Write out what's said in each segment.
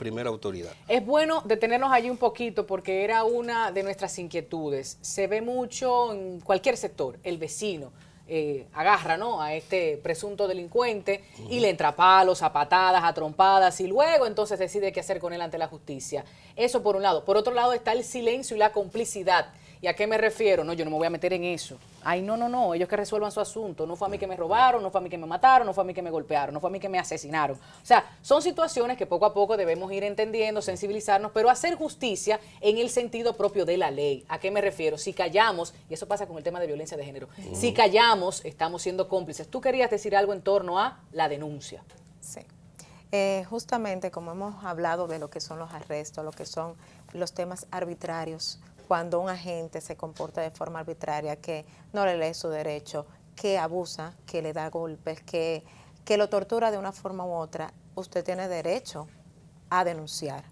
primera autoridad. Es bueno detenernos allí un poquito porque era una de nuestras inquietudes. Se ve mucho en cualquier sector, el vecino agarra, ¿no?, a este presunto delincuente y le entra a palos, a patadas, a trompadas y luego entonces decide qué hacer con él ante la justicia. Eso por un lado. Por otro lado está el silencio y la complicidad. ¿Y a qué me refiero? No, yo no me voy a meter en eso. Ay, no, ellos que resuelvan su asunto. No fue a mí que me robaron, no fue a mí que me mataron, no fue a mí que me golpearon, no fue a mí que me asesinaron. O sea, son situaciones que poco a poco debemos ir entendiendo, sensibilizarnos, pero hacer justicia en el sentido propio de la ley. ¿A qué me refiero? Si callamos, y eso pasa con el tema de violencia de género, si callamos, estamos siendo cómplices. Tú querías decir algo en torno a la denuncia. Sí. Justamente como hemos hablado de lo que son los arrestos, lo que son los temas arbitrarios, cuando un agente se comporta de forma arbitraria, que no le lee su derecho, que abusa, que le da golpes, que lo tortura de una forma u otra, usted tiene derecho a denunciar.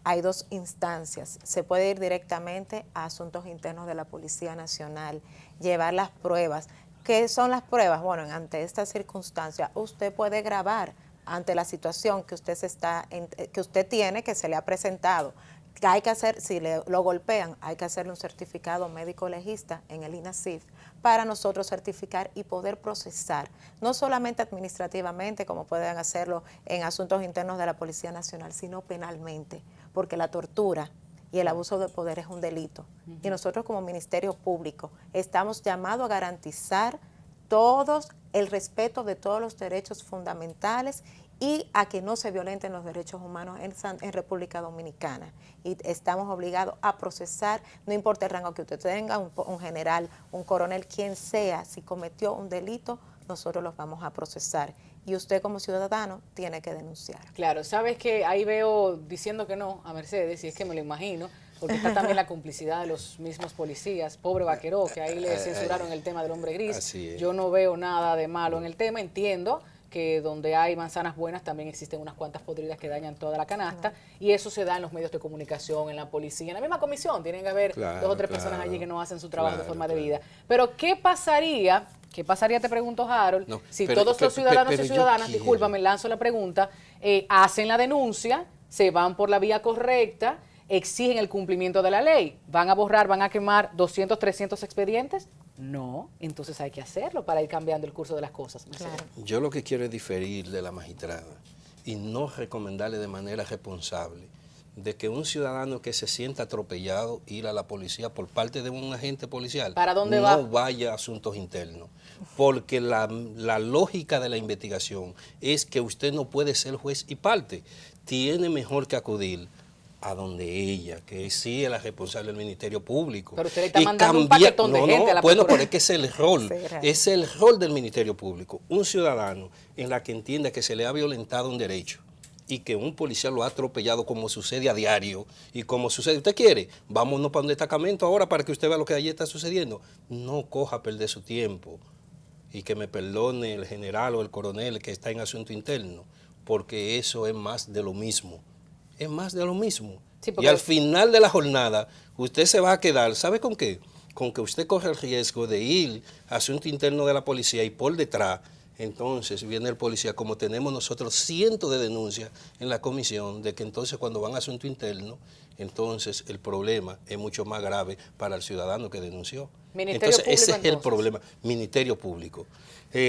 Hay dos instancias. Se puede ir directamente a asuntos internos de la Policía Nacional, llevar las pruebas. ¿Qué son las pruebas? Bueno, ante esta circunstancia, usted puede grabar ante la situación que usted tiene, que se le ha presentado. Que hay que hacer, si lo golpean, hay que hacerle un certificado médico legista en el INASIF para nosotros certificar y poder procesar, no solamente administrativamente, como pueden hacerlo en asuntos internos de la Policía Nacional, sino penalmente, porque la tortura y el abuso de poder es un delito. Y nosotros como Ministerio Público estamos llamados a garantizar el respeto de todos los derechos fundamentales y a que no se violenten los derechos humanos en República Dominicana. Y estamos obligados a procesar, no importa el rango que usted tenga, un general, un coronel, quien sea, si cometió un delito, nosotros los vamos a procesar. Y usted como ciudadano tiene que denunciar. Claro, sabes que ahí veo diciendo que no a Mercedes, y es que me lo imagino, porque está también la complicidad de los mismos policías. Pobre Vaqueró, que ahí le censuraron el tema del hombre gris. Yo no veo nada de malo en el tema, entiendo que donde hay manzanas buenas también existen unas cuantas podridas que dañan toda la canasta, y eso se da en los medios de comunicación, en la policía, en la misma comisión. Tienen que haber dos o tres personas allí que no hacen su trabajo de forma debida. Pero ¿qué pasaría, te pregunto, Harold, si todos los ciudadanos y ciudadanas, discúlpame, lanzo la pregunta, hacen la denuncia, se van por la vía correcta, exigen el cumplimiento de la ley, van a borrar, van a quemar 200, 300 expedientes? No, entonces hay que hacerlo para ir cambiando el curso de las cosas. Claro. Yo lo que quiero es diferir de la magistrada y no recomendarle de manera responsable de que un ciudadano que se sienta atropellado ir a la policía por parte de un agente policial ¿Para dónde no va? vaya a asuntos internos, porque la lógica de la investigación es que usted no puede ser juez y parte, tiene mejor que acudir a donde ella, que sí es la responsable del Ministerio Público. Pero usted le está mandando un paquetón de gente a la bueno, procuraduría. pero es que es el rol, es el rol del Ministerio Público. Un ciudadano en la que entienda que se le ha violentado un derecho y que un policía lo ha atropellado como sucede a diario y como sucede, ¿usted quiere? Vámonos para un destacamento ahora para que usted vea lo que allí está sucediendo. No coja a perder su tiempo, y que me perdone el general o el coronel que está en asunto interno, porque eso es más de lo mismo. Es más de lo mismo. Sí, y al final de la jornada, usted se va a quedar, ¿sabe con qué? Con que usted corre el riesgo de ir a asunto interno de la policía y por detrás, entonces viene el policía, como tenemos nosotros cientos de denuncias en la comisión, de que entonces cuando van a asunto interno, entonces el problema es mucho más grave para el ciudadano que denunció. Entonces ese es el problema, Ministerio Público.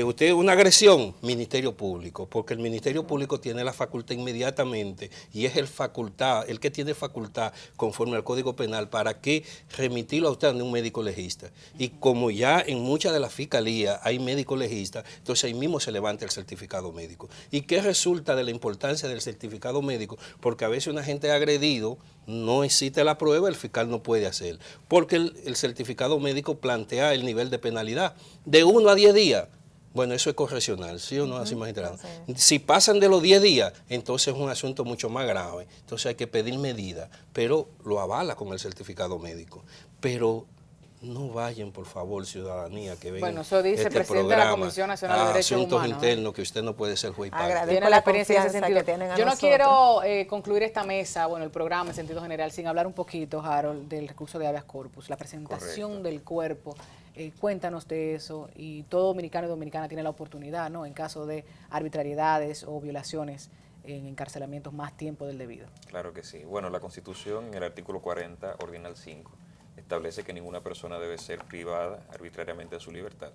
Usted una agresión, Ministerio Público, porque el Ministerio Público tiene la facultad inmediatamente y es el que tiene facultad conforme al Código Penal para que remitirlo a usted ante un médico legista. Y como ya en muchas de las fiscalías hay médico legista, entonces ahí mismo se levanta el certificado médico. ¿Y qué resulta de la importancia del certificado médico? Porque a veces una gente agredido, no existe la prueba, el fiscal no puede hacer, porque el certificado médico plantea el nivel de penalidad de 1 a 10 días. Bueno, eso es correccional, ¿sí o no, así magistrado? Si pasan de los 10 días, entonces es un asunto mucho más grave. Entonces hay que pedir medidas, pero lo avala con el certificado médico. Pero no vayan, por favor, ciudadanía, que vengan eso dice el presidente de la Comisión Nacional de Derechos Humanos. Asuntos internos, que usted no puede ser juez y parte. Tiene la experiencia en ese sentido. Yo no quiero concluir esta mesa, el programa en sentido general, sin hablar un poquito, Harold, del recurso de habeas corpus, la presentación del cuerpo. Cuéntanos de eso, y todo dominicano y dominicana tiene la oportunidad, ¿no?, en caso de arbitrariedades o violaciones en encarcelamientos más tiempo del debido. Claro que sí. Bueno, la Constitución en el artículo 40, ordinal 5, establece que ninguna persona debe ser privada arbitrariamente de su libertad.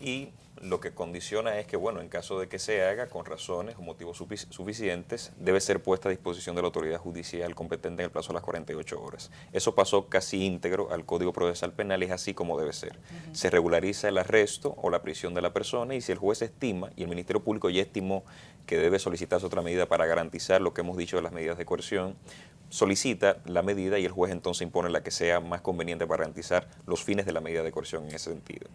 Y lo que condiciona es que, bueno, en caso de que se haga con razones o motivos suficientes, debe ser puesta a disposición de la autoridad judicial competente en el plazo de las 48 horas. Eso pasó casi íntegro al Código Procesal Penal y es así como debe ser. Se regulariza el arresto o la prisión de la persona y si el juez estima, y el Ministerio Público ya estimó que debe solicitarse otra medida para garantizar lo que hemos dicho de las medidas de coerción, solicita la medida y el juez entonces impone la que sea más conveniente para garantizar los fines de la medida de coerción en ese sentido.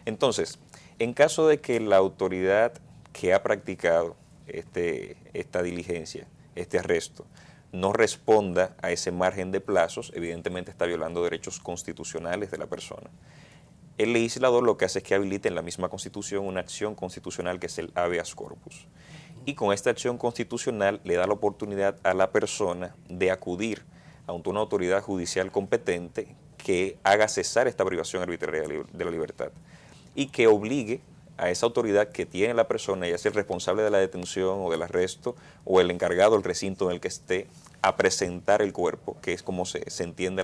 Entonces, en caso de que la autoridad que ha practicado esta diligencia, este arresto, no responda a ese margen de plazos, evidentemente está violando derechos constitucionales de la persona. El legislador lo que hace es que habilite en la misma Constitución una acción constitucional que es el habeas corpus. Y con esta acción constitucional le da la oportunidad a la persona de acudir ante una autoridad judicial competente que haga cesar esta privación arbitraria de la libertad y que obligue a esa autoridad que tiene la persona, ya sea el responsable de la detención o del arresto o el encargado del recinto en el que esté, a presentar el cuerpo, que es como se entiende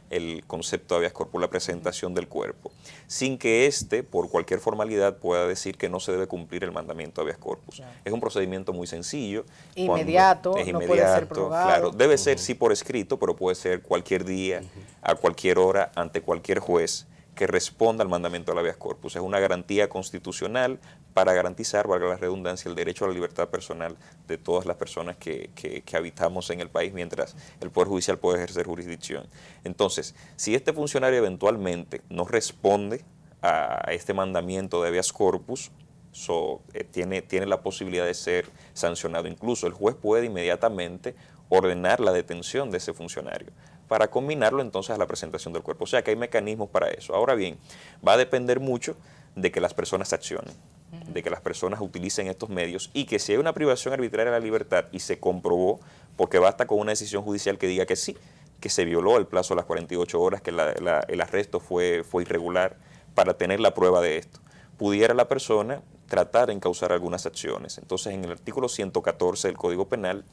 el concepto de habeas corpus, la presentación del cuerpo, sin que éste, por cualquier formalidad, pueda decir que no se debe cumplir el mandamiento de habeas corpus. Claro. Es un procedimiento muy sencillo. Inmediato, no puede ser prorrogado. Claro, debe ser sí por escrito, pero puede ser cualquier día, a cualquier hora, ante cualquier juez que responda al mandamiento del habeas corpus. Es una garantía constitucional para garantizar, valga la redundancia, el derecho a la libertad personal de todas las personas que habitamos en el país mientras el Poder Judicial puede ejercer jurisdicción. Entonces, si este funcionario eventualmente no responde a este mandamiento de habeas corpus, tiene la posibilidad de ser sancionado. Incluso el juez puede inmediatamente ordenar la detención de ese funcionario para combinarlo entonces a la presentación del cuerpo. O sea que hay mecanismos para eso. Ahora bien, va a depender mucho de que las personas accionen, de que las personas utilicen estos medios y que si hay una privación arbitraria de la libertad y se comprobó, porque basta con una decisión judicial que diga que sí, que se violó el plazo de las 48 horas, que el arresto fue irregular, para tener la prueba de esto, pudiera la persona tratar de encauzar algunas acciones. Entonces, en el artículo 114 del Código Penal,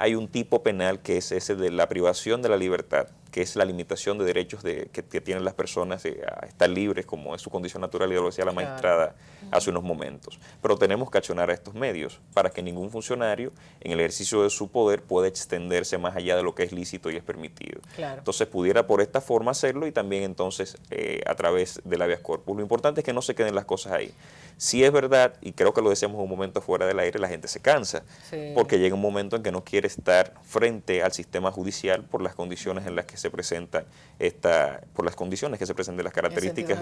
hay un tipo penal que es ese de la privación de la libertad, que es la limitación de derechos que tienen las personas a estar libres, como es su condición natural, y lo decía la magistrada hace unos momentos. Pero tenemos que accionar a estos medios para que ningún funcionario, en el ejercicio de su poder, pueda extenderse más allá de lo que es lícito y es permitido. Claro. Entonces, pudiera por esta forma hacerlo y también entonces a través del habeas corpus. Lo importante es que no se queden las cosas ahí. Si es verdad, y creo que lo decíamos un momento fuera del aire, la gente se cansa, porque llega un momento en que no quiere estar frente al sistema judicial por las condiciones en las que se presenta por las condiciones que se presentan, las características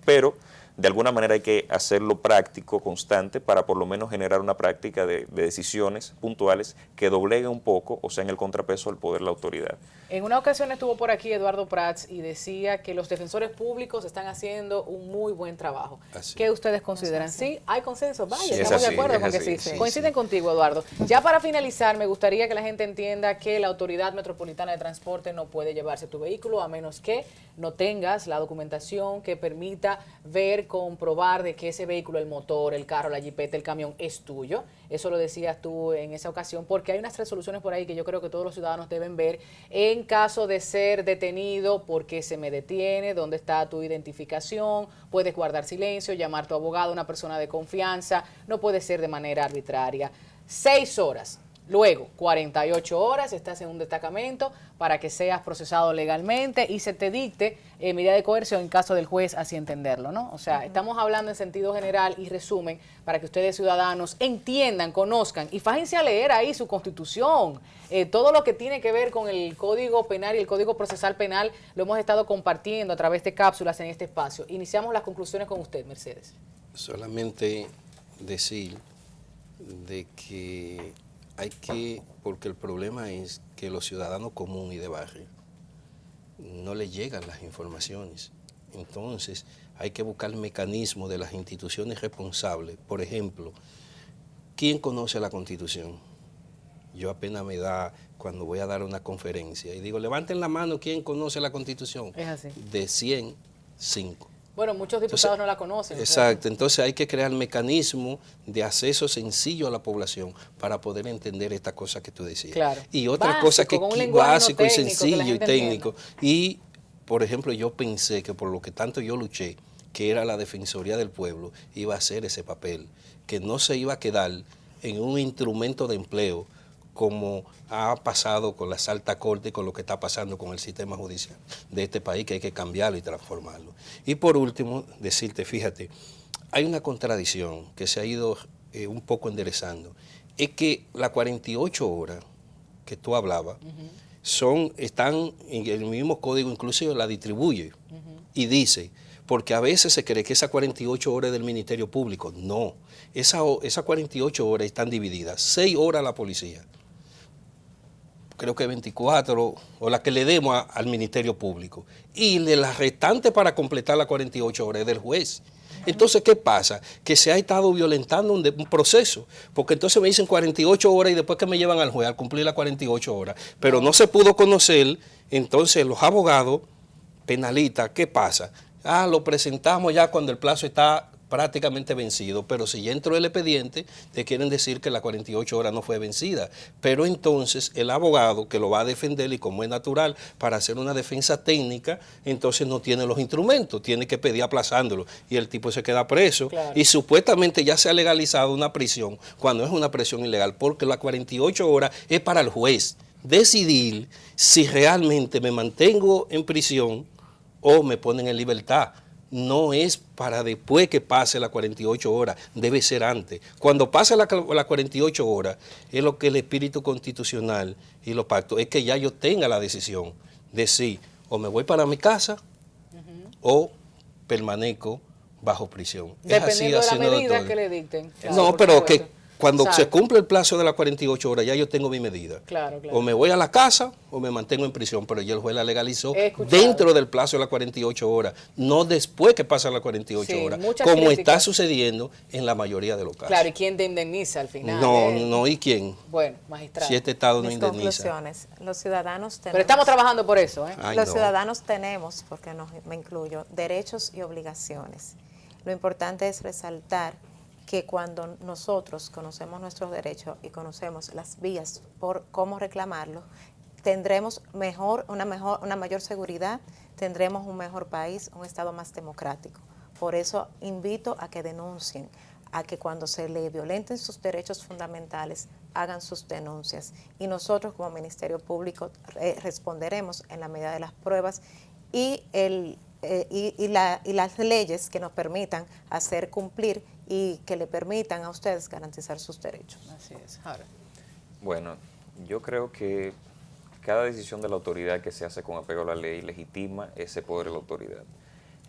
pero de alguna manera hay que hacerlo práctico, constante, para por lo menos generar una práctica de decisiones puntuales que dobleguen un poco, o sea, en el contrapeso del poder de la autoridad. En una ocasión estuvo por aquí Eduardo Prats y decía que los defensores públicos están haciendo un muy buen trabajo. Así. ¿Qué ustedes consideran? ¿Sí? ¿Hay consenso? Vaya, sí, estamos de acuerdo con que sí. Coinciden contigo, Eduardo. Ya para finalizar, me gustaría que la gente entienda que la Autoridad Metropolitana de Transporte no puede llevarse tu vehículo a menos que no tengas la documentación que permita ver, comprobar de que ese vehículo, el motor, el carro, la jipeta, el camión es tuyo. Eso lo decías tú en esa ocasión, porque hay unas resoluciones por ahí que yo creo que todos los ciudadanos deben ver en caso de ser detenido, por qué se me detiene, dónde está tu identificación, puedes guardar silencio, llamar a tu abogado, una persona de confianza, no puede ser de manera arbitraria. 6 horas. Luego, 48 horas, estás en un destacamento para que seas procesado legalmente y se te dicte medida de coerción en caso del juez así entenderlo, ¿no? O sea, estamos hablando en sentido general y resumen para que ustedes ciudadanos entiendan, conozcan y fájense a leer ahí su Constitución. Todo lo que tiene que ver con el Código Penal y el Código Procesal Penal lo hemos estado compartiendo a través de cápsulas en este espacio. Iniciamos las conclusiones con usted, Mercedes. Solamente decir de que porque el problema es que los ciudadanos comunes y de barrio no les llegan las informaciones. Entonces, hay que buscar el mecanismo de las instituciones responsables. Por ejemplo, ¿quién conoce la Constitución? Yo apenas me da cuando voy a dar una conferencia y digo, levanten la mano, ¿quién conoce la Constitución? Es así. De 100, 5. Bueno, muchos diputados no la conocen. Exacto, entonces hay que crear mecanismos de acceso sencillo a la población para poder entender esta cosa que tú decías. Claro. Y otra cosa que básico y sencillo y técnico. Y, por ejemplo, yo pensé que por lo que tanto yo luché, que era la Defensoría del Pueblo, iba a hacer ese papel, que no se iba a quedar en un instrumento de empleo como ha pasado con las altas cortes y con lo que está pasando con el sistema judicial de este país, que hay que cambiarlo y transformarlo. Y por último, decirte, fíjate, hay una contradicción que se ha ido un poco enderezando, es que las 48 horas que tú hablabas están en el mismo código, inclusive la distribuye y dice, porque a veces se cree que esas 48 horas del Ministerio Público, no, esas 48 horas están divididas, 6 horas la policía, creo que 24, o la que le demos al Ministerio Público, y de las restantes para completar las 48 horas del juez. Entonces, ¿qué pasa? Que se ha estado violentando un proceso, porque entonces me dicen 48 horas y después que me llevan al juez al cumplir las 48 horas, pero no se pudo conocer, entonces los abogados penalistas, ¿qué pasa? Lo presentamos ya cuando el plazo está prácticamente vencido, pero si ya entró el expediente, te quieren decir que la 48 horas no fue vencida. Pero entonces el abogado que lo va a defender, y como es natural, para hacer una defensa técnica, entonces no tiene los instrumentos, tiene que pedir aplazándolo, y el tipo se queda preso, claro. Y supuestamente ya se ha legalizado una prisión, cuando es una prisión ilegal, porque las 48 horas es para el juez decidir si realmente me mantengo en prisión o me ponen en libertad. No es para después que pase las 48 horas, debe ser antes. Cuando pase las 48 horas, es lo que el espíritu constitucional y los pactos, es que ya yo tenga la decisión de si o me voy para mi casa o permanezco bajo prisión. Dependiendo de la medida que le dicten. No, pero que cuando se cumple el plazo de las 48 horas, ya yo tengo mi medida. Claro, claro. O me voy a la casa o me mantengo en prisión, pero ya el juez la legalizó dentro del plazo de las 48 horas, no después que pasan las 48 horas, como está sucediendo en la mayoría de los casos. Claro, ¿y quién te indemniza al final? No, ¿y quién? Bueno, magistrado. Si este Estado no indemniza. Conclusiones. Los ciudadanos tenemos... Pero estamos trabajando por eso, ¿eh? Los ciudadanos tenemos, porque me incluyo, derechos y obligaciones. Lo importante es resaltar que cuando nosotros conocemos nuestros derechos y conocemos las vías por cómo reclamarlos, tendremos una mayor seguridad, tendremos un mejor país, un Estado más democrático. Por eso invito a que denuncien, a que cuando se le violenten sus derechos fundamentales, hagan sus denuncias. Y nosotros como Ministerio Público responderemos en la medida de las pruebas y las leyes que nos permitan hacer cumplir y que le permitan a ustedes garantizar sus derechos. Así es. Ahora. Bueno, yo creo que cada decisión de la autoridad que se hace con apego a la ley legitima ese poder de la autoridad.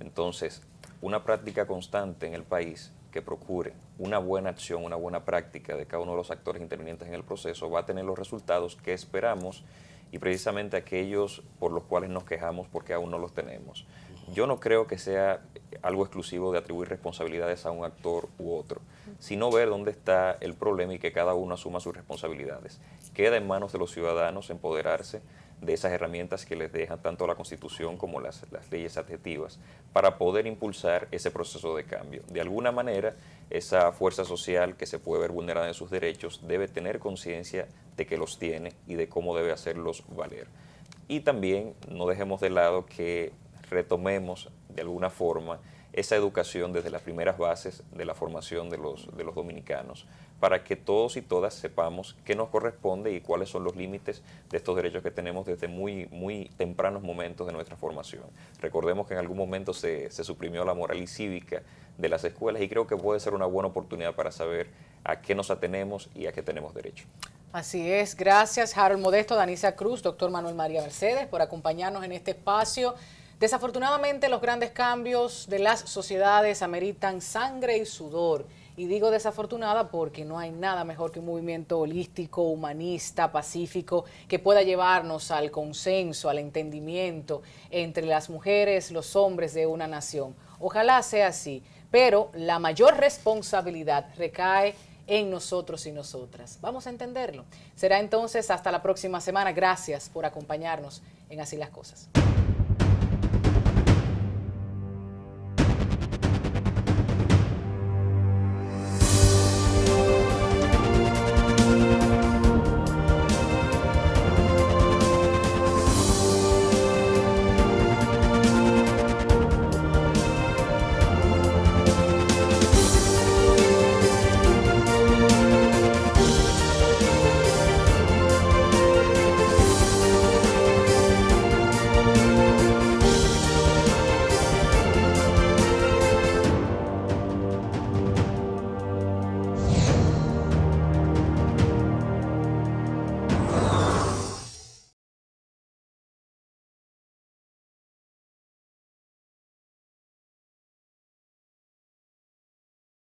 Entonces, una práctica constante en el país que procure una buena acción, una buena práctica de cada uno de los actores intervinientes en el proceso va a tener los resultados que esperamos y precisamente aquellos por los cuales nos quejamos porque aún no los tenemos. Yo no creo que sea algo exclusivo de atribuir responsabilidades a un actor u otro, sino ver dónde está el problema y que cada uno asuma sus responsabilidades. Queda en manos de los ciudadanos empoderarse de esas herramientas que les dejan tanto la Constitución como las leyes adjetivas para poder impulsar ese proceso de cambio. De alguna manera, esa fuerza social que se puede ver vulnerada en sus derechos debe tener conciencia de que los tiene y de cómo debe hacerlos valer. Y también no dejemos de lado que retomemos de alguna forma esa educación desde las primeras bases de la formación de los dominicanos, para que todos y todas sepamos qué nos corresponde y cuáles son los límites de estos derechos que tenemos desde muy tempranos momentos de nuestra formación. Recordemos que en algún momento se suprimió la moral y cívica de las escuelas y creo que puede ser una buena oportunidad para saber a qué nos atenemos y a qué tenemos derecho. Así es, gracias Harold Modesto, Danisa Cruz, doctor Manuel María Mercedes por acompañarnos en este espacio. Desafortunadamente los grandes cambios de las sociedades ameritan sangre y sudor. Y digo desafortunada porque no hay nada mejor que un movimiento holístico, humanista, pacífico, que pueda llevarnos al consenso, al entendimiento entre las mujeres, los hombres de una nación. Ojalá sea así, pero la mayor responsabilidad recae en nosotros y nosotras. Vamos a entenderlo. Será entonces hasta la próxima semana. Gracias por acompañarnos en Así las Cosas.